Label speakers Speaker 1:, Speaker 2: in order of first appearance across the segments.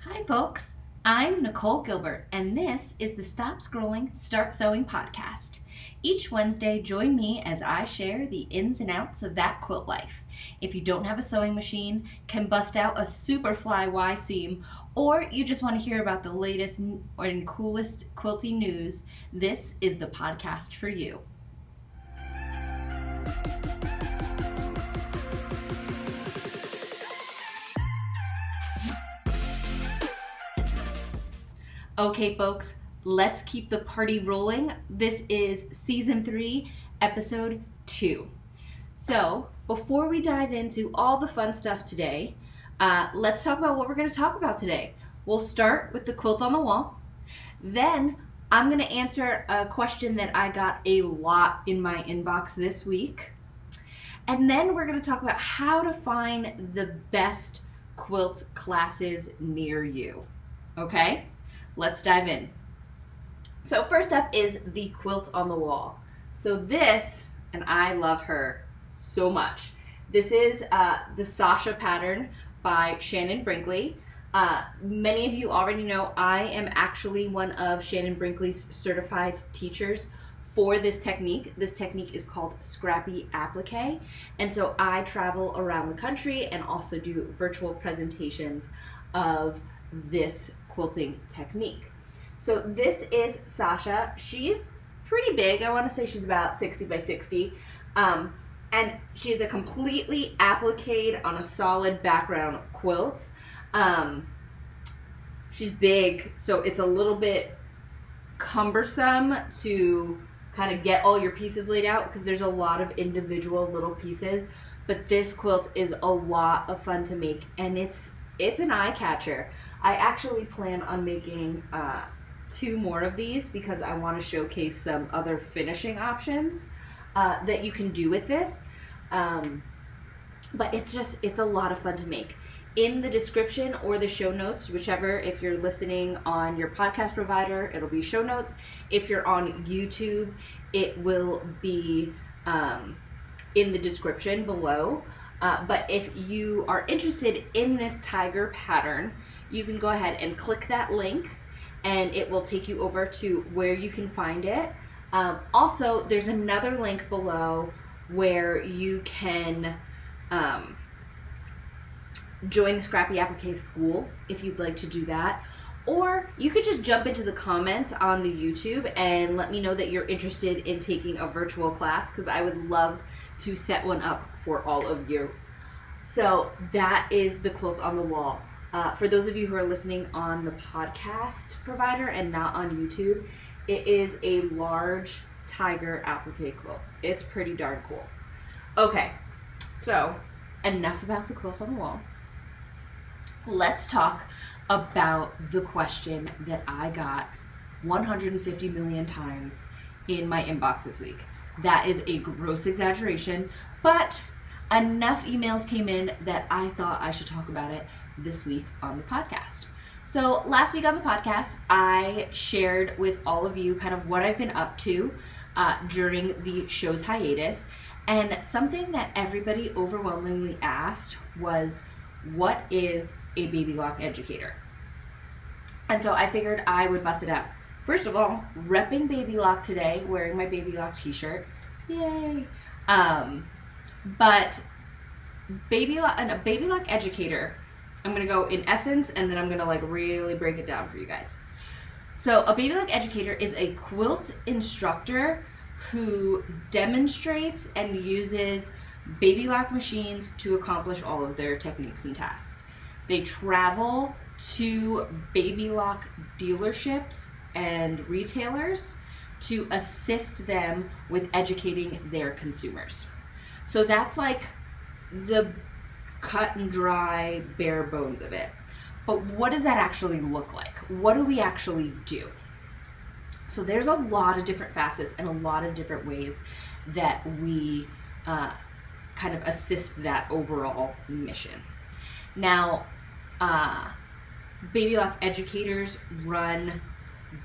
Speaker 1: Hi, folks. I'm Nicole Gilbert, and this is the Stop Scrolling, Start Sewing podcast. Each Wednesday, join me as I share the ins and outs of that quilt life. If you don't have a sewing machine, can bust out a Superfly Y seam, or you just want to hear about the latest and coolest quilting news, this is the podcast for you. Okay, folks, let's keep the party rolling. This is season 3, episode 2. So, before we dive into all the fun stuff today, let's talk about what we're going to talk about today. We'll start with the quilt on the wall. Then, I'm going to answer a question that I got a lot in my inbox this week. And then we're going to talk about how to find the best quilt classes near you. Okay? Let's dive in. So first up is the quilt on the wall. So this, and I love her so much. This is the Sasha pattern by Shannon Brinkley. Many of you already know I am actually one of Shannon Brinkley's certified teachers for this technique. This technique is called scrappy applique. And so I travel around the country and also do virtual presentations of this quilting technique. So this is Sasha. She's pretty big. I want to say she's about 60 by 60. And she's a completely appliqued on a solid background quilt. She's big, so it's a little bit cumbersome to kind of get all your pieces laid out because there's a lot of individual little pieces. But this quilt is a lot of fun to make, and it's an eye catcher. I actually plan on making 2 more of these because I want to showcase some other finishing options that you can do with this. But it's a lot of fun to make. In the description or the show notes, whichever, if you're listening on your podcast provider, it'll be show notes. If you're on YouTube, it will be in the description below. But if you are interested in this tiger pattern, you can go ahead and click that link and it will take you over to where you can find it. Also, there's another link below where you can join the Scrappy Applique School if you'd like to do that. Or you could just jump into the comments on the YouTube and let me know that you're interested in taking a virtual class because I would love to set one up for all of you. So that is the quilt on the wall. For those of you who are listening on the podcast provider and not on YouTube, it is a large tiger applique quilt. It's pretty darn cool. Okay, so enough about the quilt on the wall. Let's talk about the question that I got 150 million times in my inbox this week. That is a gross exaggeration, but enough emails came in that I thought I should talk about it this week on the podcast. So last week on the podcast, I shared with all of you kind of what I've been up to during the show's hiatus. And something that everybody overwhelmingly asked was, what is a Baby Lock Educator? And so I figured I would bust it out. First of all, repping Baby Lock today, wearing my Baby Lock t-shirt. Yay. But Baby Lock Educator, I'm going to go in essence and then I'm going to like really break it down for you guys. So a Baby Lock Educator is a quilt instructor who demonstrates and uses Baby Lock machines to accomplish all of their techniques and tasks. They travel to Baby Lock dealerships and retailers to assist them with educating their consumers. So that's like the cut and dry bare bones of it. But what does that actually look like? What do we actually do? So there's a lot of different facets and a lot of different ways that we kind of assist that overall mission. Now, Baby Lock educators run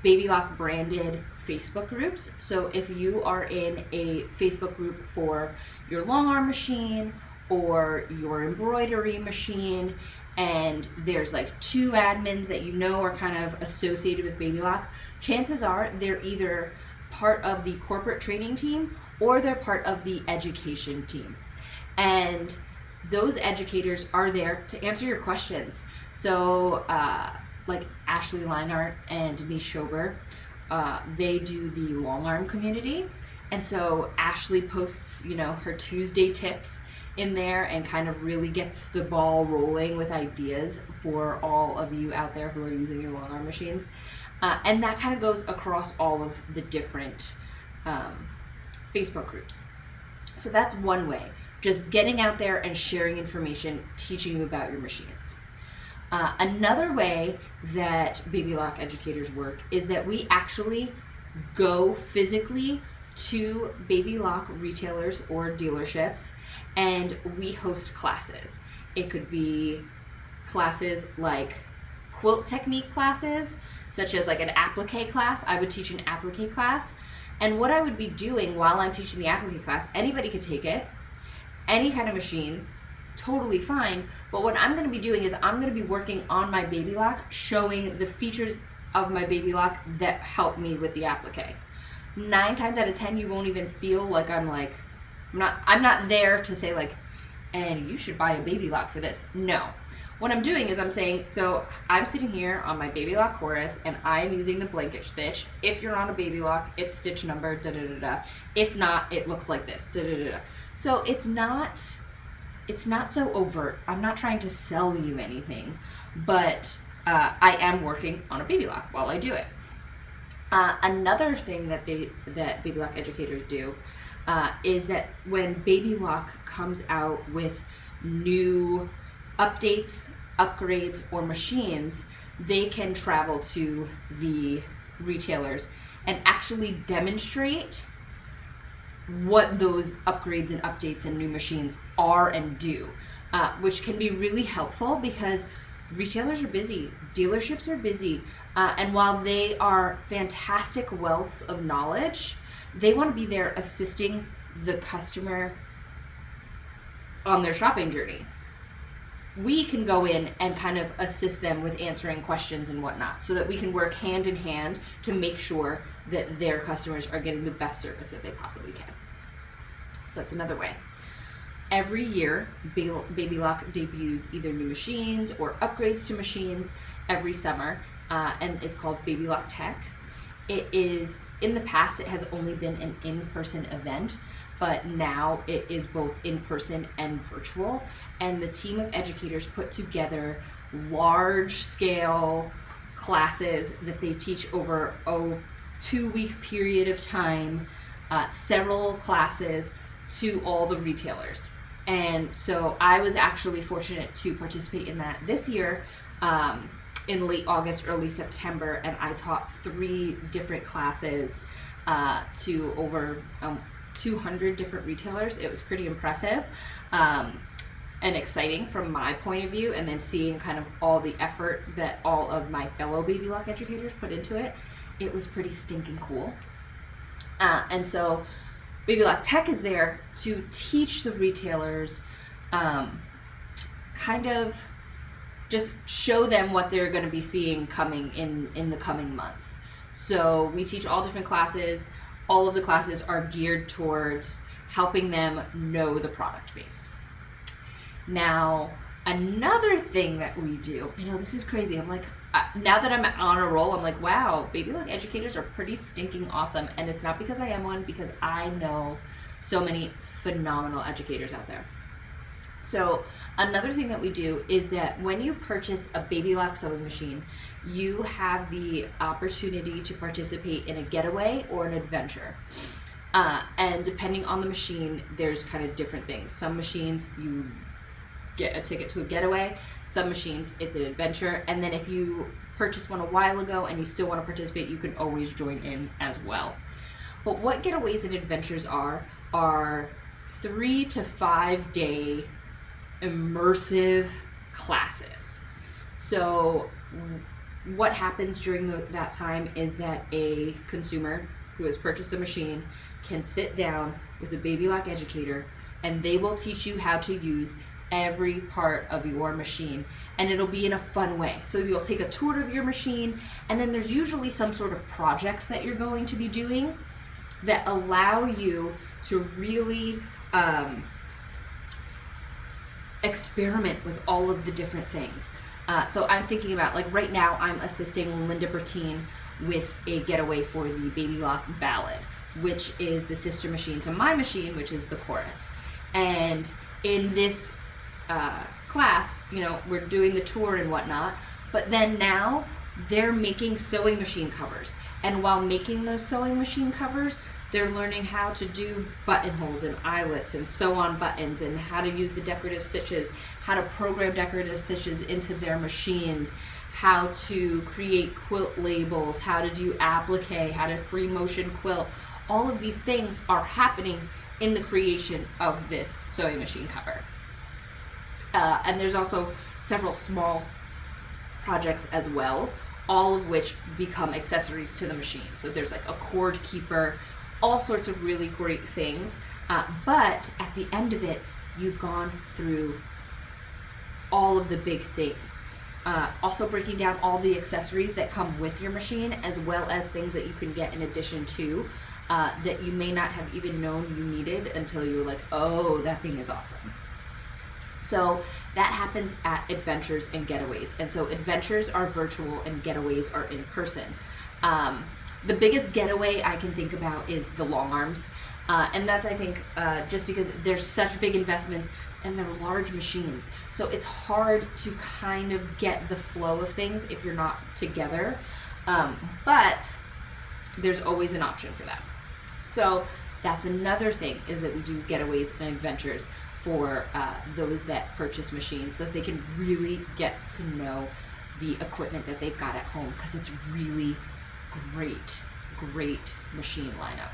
Speaker 1: Baby Lock branded Facebook groups. So if you are in a Facebook group for your long arm machine or your embroidery machine and there's like 2 admins that you know are kind of associated with Baby Lock, chances are they're either part of the corporate training team or they're part of the education team. And those educators are there to answer your questions. So like Ashley Leinart and Denise Schober, they do the long arm community. And so Ashley posts, her Tuesday tips in there and kind of really gets the ball rolling with ideas for all of you out there who are using your long arm machines. And that kind of goes across all of the different Facebook groups. So that's one way, just getting out there and sharing information, teaching you about your machines. Another way that Baby Lock educators work is that we actually go physically to Baby Lock retailers or dealerships, and we host classes. It could be classes like quilt technique classes, such as like an applique class. I would teach an applique class, and what I would be doing while I'm teaching the applique class, anybody could take it, any kind of machine, totally fine. But what I'm going to be doing is I'm going to be working on my Baby Lock, showing the features of my Baby Lock that help me with the applique. 9 times out of 10, you won't even feel like I'm not there to say like, and you should buy a Baby Lock for this. No. What I'm doing is I'm saying, so I'm sitting here on my Baby Lock chorus and I am using the blanket stitch. If you're on a Baby Lock, it's stitch number, da da da da. If not, it looks like this, da da da da. So it's not so overt. I'm not trying to sell you anything, but I am working on a Baby Lock while I do it. Another thing that Baby Lock educators do is that when Baby Lock comes out with new updates, upgrades, or machines, they can travel to the retailers and actually demonstrate what those upgrades and updates and new machines are and do, which can be really helpful because retailers are busy, dealerships are busy, and while they are fantastic wealths of knowledge, they want to be there assisting the customer on their shopping journey. We can go in and kind of assist them with answering questions and whatnot so that we can work hand in hand to make sure that their customers are getting the best service that they possibly can. So that's another way. Every year, Baby Lock debuts either new machines or upgrades to machines every summer, and it's called Baby Lock Tech. It is, in the past, it has only been an in-person event, but now it is both in-person and virtual, and the team of educators put together large-scale classes that they teach over a 2-week period of time, several classes to all the retailers. And so I was actually fortunate to participate in that this year in late August, early September, and I taught 3 different classes to over 200 different retailers. It was pretty impressive and exciting from my point of view, and then seeing kind of all the effort that all of my fellow Baby Lock educators put into it, it was pretty stinking cool. And so Baby Lock Tech is there to teach the retailers, kind of just show them what they're going to be seeing coming in the coming months. So we teach all different classes. All of the classes are geared towards helping them know the product base. Now, another thing that we do, I know this is crazy. I'm like, now that I'm on a roll, I'm like, wow, Baby Lock educators are pretty stinking awesome. And it's not because I am one, because I know so many phenomenal educators out there. So another thing that we do is that when you purchase a Baby Lock sewing machine, you have the opportunity to participate in a getaway or an adventure. And depending on the machine, there's kind of different things. Some machines you get a ticket to a getaway, some machines it's an adventure, and then if you purchased one a while ago and you still want to participate, you can always join in as well. But what getaways and adventures are 3 to 5 day immersive classes. So what happens during that time is that a consumer who has purchased a machine can sit down with a Baby Lock educator, and they will teach you how to use every part of your machine, and it'll be in a fun way. So you'll take a tour of your machine, and then there's usually some sort of projects that you're going to be doing that allow you to really experiment with all of the different things. So I'm thinking about, like right now, I'm assisting Linda Bertine with a getaway for the Baby Lock Ballad, which is the sister machine to my machine, which is the Chorus. And in this class, we're doing the tour and whatnot, but then now they're making sewing machine covers. And while making those sewing machine covers, they're learning how to do buttonholes and eyelets and sew on buttons, and how to use the decorative stitches, how to program decorative stitches into their machines, how to create quilt labels, how to do applique, how to free motion quilt. All of these things are happening in the creation of this sewing machine cover. And there's also several small projects as well, all of which become accessories to the machine. So there's like a cord keeper, all sorts of really great things. But at the end of it, you've gone through all of the big things. Also breaking down all the accessories that come with your machine, as well as things that you can get in addition to, that you may not have even known you needed until you were like, oh, that thing is awesome. So that happens at adventures and getaways. And so adventures are virtual and getaways are in person. The biggest getaway I can think about is the long arms. And that's, I think, just because there's such big investments and they're large machines. So it's hard to kind of get the flow of things if you're not together. But there's always an option for that. So that's another thing, is that we do getaways and adventures for those that purchase machines, so that they can really get to know the equipment that they've got at home, because it's really great machine lineup.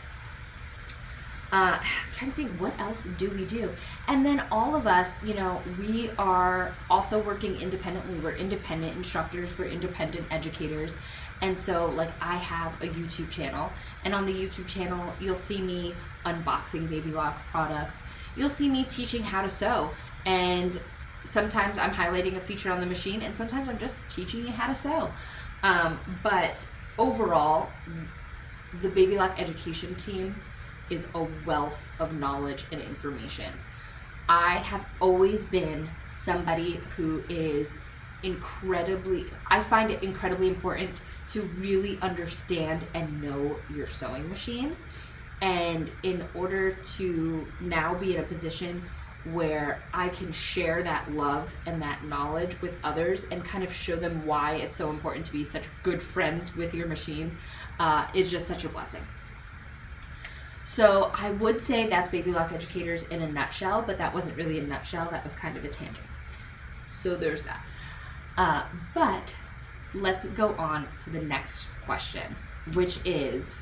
Speaker 1: I'm trying to think, what else do we do? And then all of us, we are also working independently. We're independent instructors, we're independent educators. And so like I have a YouTube channel, and on the YouTube channel, you'll see me unboxing Baby Lock products. You'll see me teaching how to sew. And sometimes I'm highlighting a feature on the machine, and sometimes I'm just teaching you how to sew. But overall, the Baby Lock education team is a wealth of knowledge and information. I have always been somebody who is I find it incredibly important to really understand and know your sewing machine. And in order to now be in a position where I can share that love and that knowledge with others and kind of show them why it's so important to be such good friends with your machine, is just such a blessing. So I would say that's Baby Lock Educators in a nutshell, but that wasn't really a nutshell, that was kind of a tangent. So there's that. But let's go on to the next question, which is,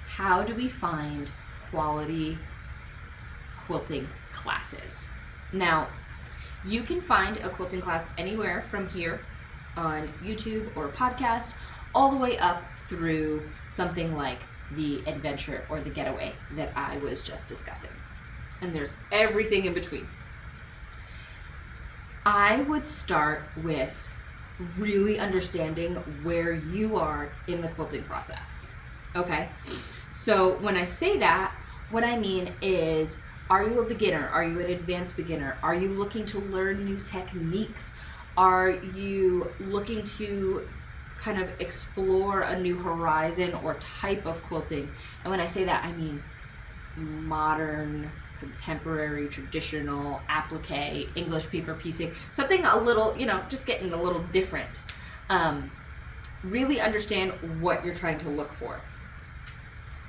Speaker 1: how do we find quality quilting classes? Now, you can find a quilting class anywhere from here on YouTube or podcast, all the way up through something like the adventure or the getaway that I was just discussing. And there's everything in between. I would start with really understanding where you are in the quilting process. Okay? So when I say that, what I mean is, are you a beginner? Are you an advanced beginner? Are you looking to learn new techniques? Are you looking to kind of explore a new horizon or type of quilting? And when I say that, I mean modern, contemporary, traditional, applique, English paper piecing, something a little, just getting a little different. Really understand what you're trying to look for.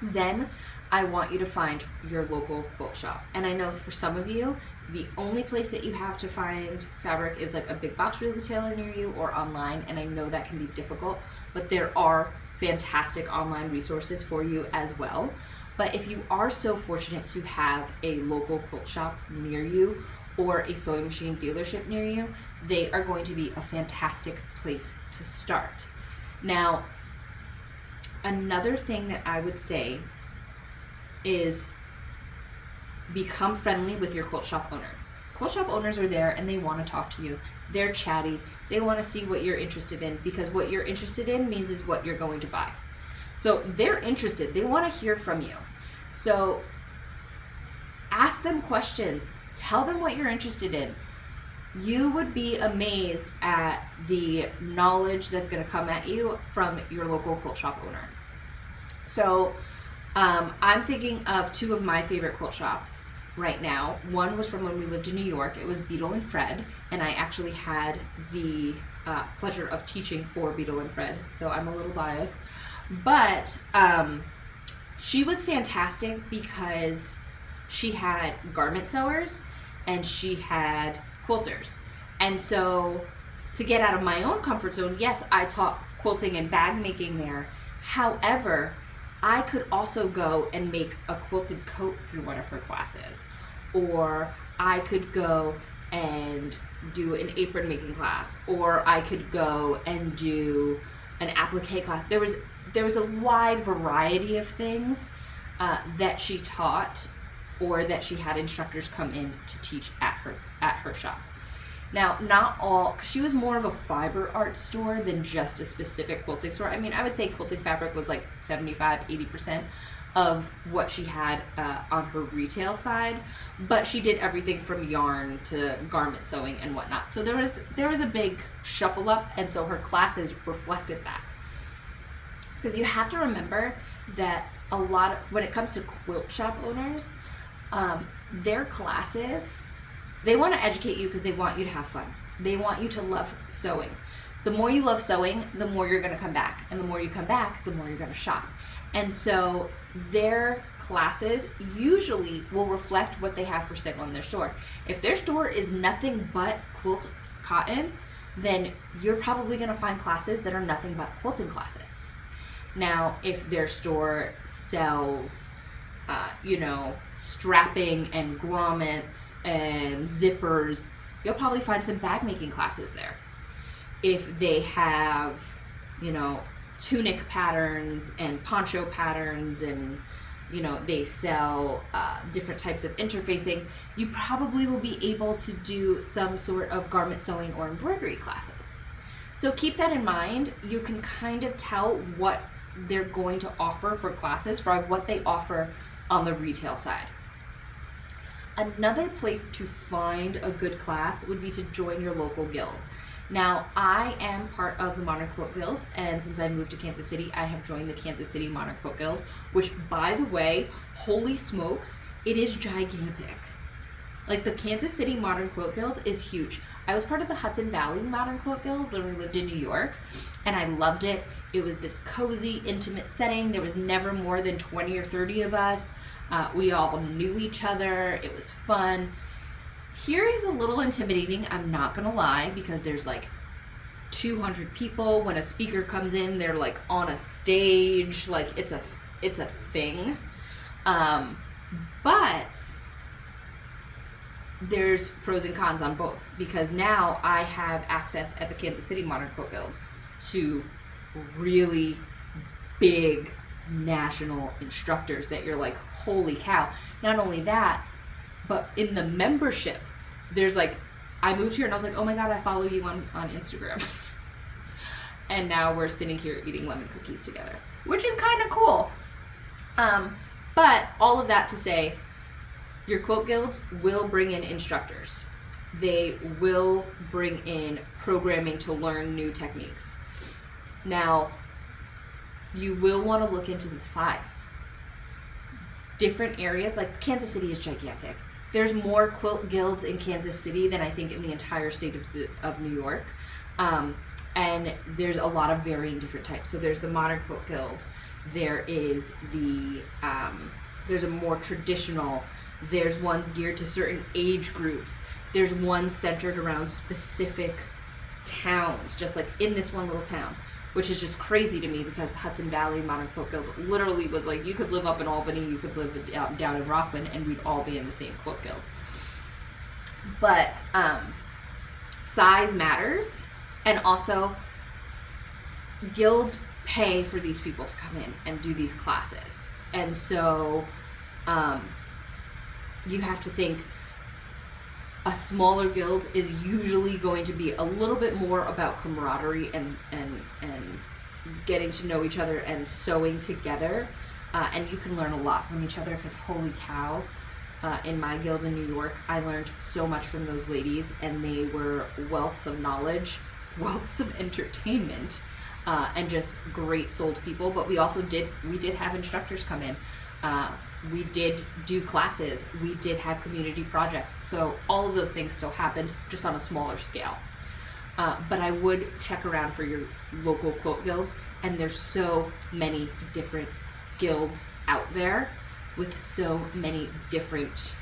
Speaker 1: Then I want you to find your local quilt shop. And I know for some of you, the only place that you have to find fabric is like a big box retailer near you or online, and I know that can be difficult, but there are fantastic online resources for you as well. But if you are so fortunate to have a local quilt shop near you or a sewing machine dealership near you, they are going to be a fantastic place to start. Now, another thing that I would say is become friendly with your quilt shop owner. quilt shop owners are there and they want to talk to you. They're chatty. They want to see what you're interested in, because what you're interested in means is what you're going to buy. So they're interested. They want to hear from you. So ask them questions. Tell them what you're interested in. You would be amazed at the knowledge that's going to come at you from your local quilt shop owner. So I'm thinking of two of my favorite quilt shops right now. One was from when we lived in New York. It was Beetle and Fred, and I actually had the pleasure of teaching for Beetle and Fred, so I'm a little biased. But she was fantastic because she had garment sewers and she had quilters. And so to get out of my own comfort zone, yes, I taught quilting and bag making there. However, I could also go and make a quilted coat through one of her classes, or I could go and do an apron making class, or I could go and do an applique class. There was a wide variety of things that she taught, or that she had instructors come in to teach at her shop. Now, not all, cause she was more of a fiber art store than just a specific quilting store. I mean, I would say quilting fabric was like 75-80% of what she had on her retail side, but she did everything from yarn to garment sewing and whatnot. So there was a big shuffle up, and so her classes reflected that. Because you have to remember that when it comes to quilt shop owners, their classes, they want to educate you because they want you to have fun. They want you to love sewing. The more you love sewing, the more you're going to come back. And the more you come back, the more you're going to shop. And so their classes usually will reflect what they have for sale in their store. If their store is nothing but quilt cotton, then you're probably going to find classes that are nothing but quilting classes. Now, if their store sells strapping and grommets and zippers, you'll probably find some bag making classes there. If they have, tunic patterns and poncho patterns, and, they sell different types of interfacing, you probably will be able to do some sort of garment sewing or embroidery classes. So keep that in mind. You can kind of tell what they're going to offer for classes from what they offer on the retail side. Another place to find a good class would be to join your local guild. Now, I am part of the Modern Quilt Guild, and since I moved to Kansas City, I have joined the Kansas City Modern Quilt Guild, which, by the way, holy smokes, it is gigantic. Like, the Kansas City Modern Quilt Guild is huge. I was part of the Hudson Valley Modern Quilt Guild when we lived in New York, and I loved it. It was this cozy, intimate setting. There was never more than 20 or 30 of us. We all knew each other. It was fun. Here is a little intimidating, I'm not gonna lie, because there's like 200 people. When a speaker comes in, they're like on a stage, like it's a thing. But there's pros and cons on both, because now I have access at the Kansas City Modern Quilt Guild to really big national instructors that you're like, holy cow. Not only that, but in the membership, there's like, I moved here and I was like, oh my God, I follow you on Instagram. And now we're sitting here eating lemon cookies together, which is kind of cool. But all of that to say, your quilt guilds will bring in instructors. They will bring in programming to learn new techniques. Now, you will want to look into the size. Different areas, like Kansas City is gigantic. There's more quilt guilds in Kansas City than I think in the entire state of New York. And there's a lot of varying different types. So there's the Modern Quilt Guild. There is there's a more traditional, there's ones geared to certain age groups. There's ones centered around specific towns, just like in this one little town, which is just crazy to me, because Hudson Valley Modern Quilt Guild literally was like, you could live up in Albany, you could live down in Rockland, and we'd all be in the same quilt guild. But size matters, and also guilds pay for these people to come in and do these classes. And so you have to think, A smaller guild is usually going to be a little bit more about camaraderie and getting to know each other and sewing together. And you can learn a lot from each other, because holy cow, in my guild in New York, I learned so much from those ladies, and they were wealths of knowledge, wealths of entertainment, and just great souled people. But we did have instructors come in. We did do classes. We did have community projects. So all of those things still happened, just on a smaller scale. But I would check around for your local quilt guild, and there's so many different guilds out there with so many different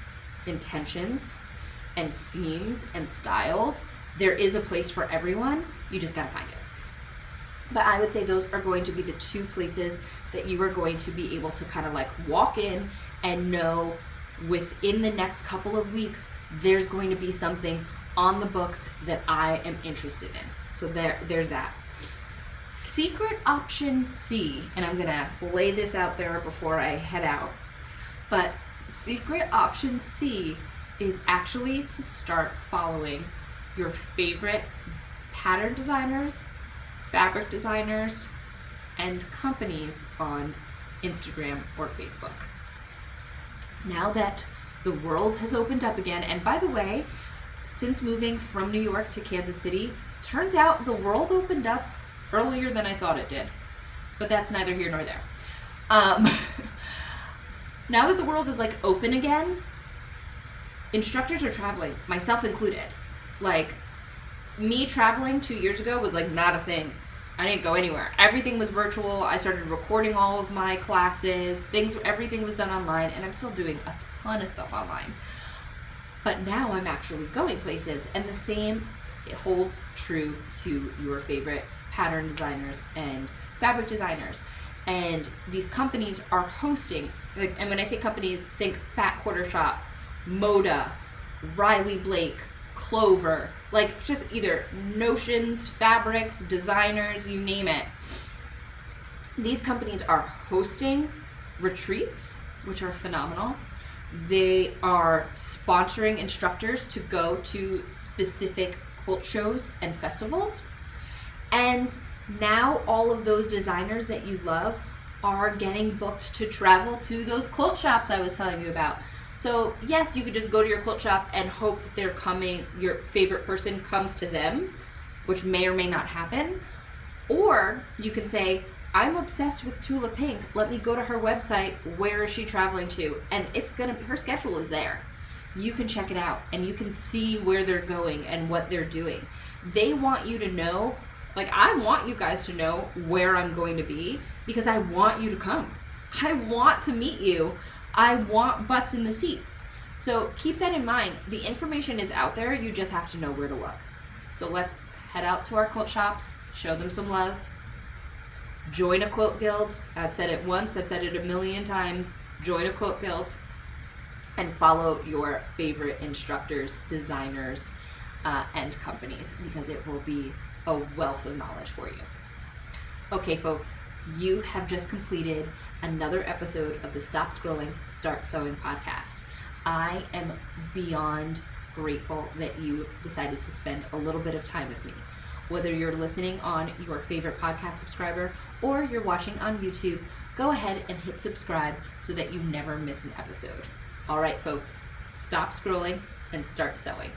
Speaker 1: intentions and themes and styles. There is a place for everyone. You just gotta find it. But I would say those are going to be the two places that you are going to be able to kind of like walk in and know within the next couple of weeks, there's going to be something on the books that I am interested in. So there's that. Secret option C, and I'm gonna lay this out there before I head out, but secret option C is actually to start following your favorite pattern designers, fabric designers, and companies on Instagram or Facebook. Now that the world has opened up again, and by the way, since moving from New York to Kansas City, turns out the world opened up earlier than I thought it did, but that's neither here nor there. Now that the world is like open again, instructors are traveling, myself included. Like, me traveling 2 years ago was like not a thing. I didn't go anywhere. Everything was virtual. I started recording all of my classes. Everything was done online, and I'm still doing a ton of stuff online. But now I'm actually going places, and the same holds true to your favorite pattern designers and fabric designers. And these companies are hosting, and when I say companies, think Fat Quarter Shop, Moda, Riley Blake, Clover, like just either notions, fabrics, designers, you name it. These companies are hosting retreats, which are phenomenal. They are sponsoring instructors to go to specific quilt shows and festivals. And now all of those designers that you love are getting booked to travel to those quilt shops I was telling you about. So yes, you could just go to your quilt shop and hope that they're coming, your favorite person comes to them, which may or may not happen. Or you can say, I'm obsessed with Tula Pink. Let me go to her website. Where is she traveling to? And her schedule is there. You can check it out and you can see where they're going and what they're doing. They want you to know, like I want you guys to know where I'm going to be, because I want you to come. I want to meet you. I want butts in the seats. So keep that in mind. The information is out there. You just have to know where to look. So let's head out to our quilt shops, show them some love, join a quilt guild. I've said it once, I've said it a million times. Join a quilt guild and follow your favorite instructors, designers, and companies, because it will be a wealth of knowledge for you. Okay, folks, you have just completed another episode of the Stop Scrolling, Start Sewing podcast. I am beyond grateful that you decided to spend a little bit of time with me. Whether you're listening on your favorite podcast subscriber or you're watching on YouTube, go ahead and hit subscribe so that you never miss an episode. All right, folks, stop scrolling and start sewing.